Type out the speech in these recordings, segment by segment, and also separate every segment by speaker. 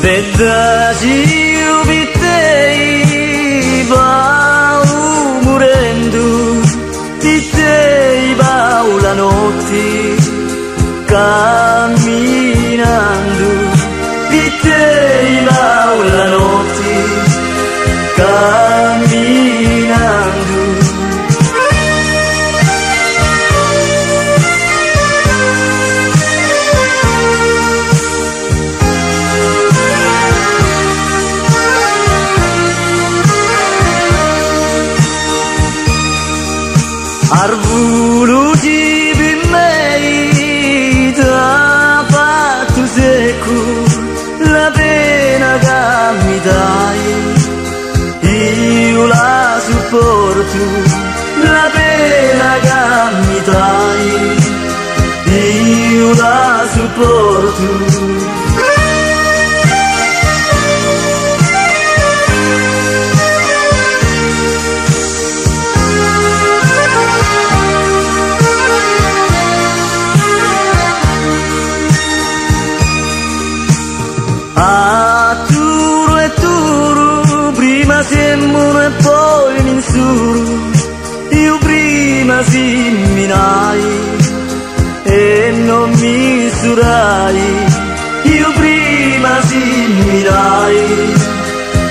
Speaker 1: Vedasi ubitei bau murendo, ditei bau la notte, camminando, ditei bau la notte, camminando. Arvuluci bimmei da fatto secco, la pena che mi dai, io la supporto, la pena che mi dai, io la supporto. Atturo e turo, prima semmono e poi mi insuro, io prima simminai e non mi surai, io prima simminai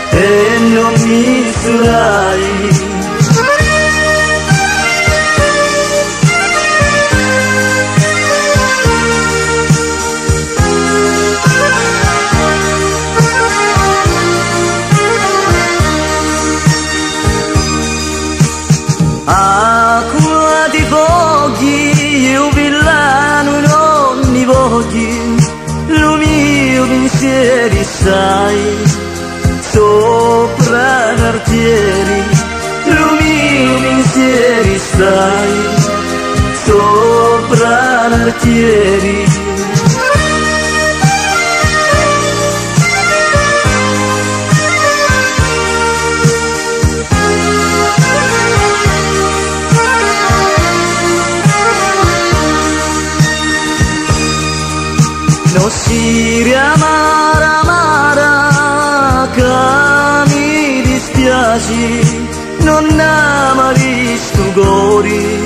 Speaker 1: e non mi surai. Acqua di fogli, io villano non mi voglio, lo mio pensieri sai, sopra l'artieri, lo mio pensieri sai, sopra l'artieri. Non si riamara amara che mi dispiaci, non amari stu gori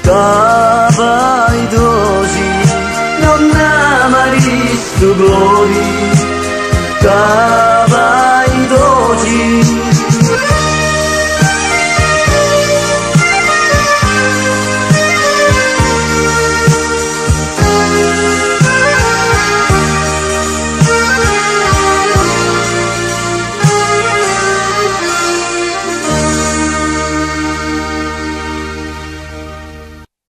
Speaker 1: che vai dosi, non amari stu gori che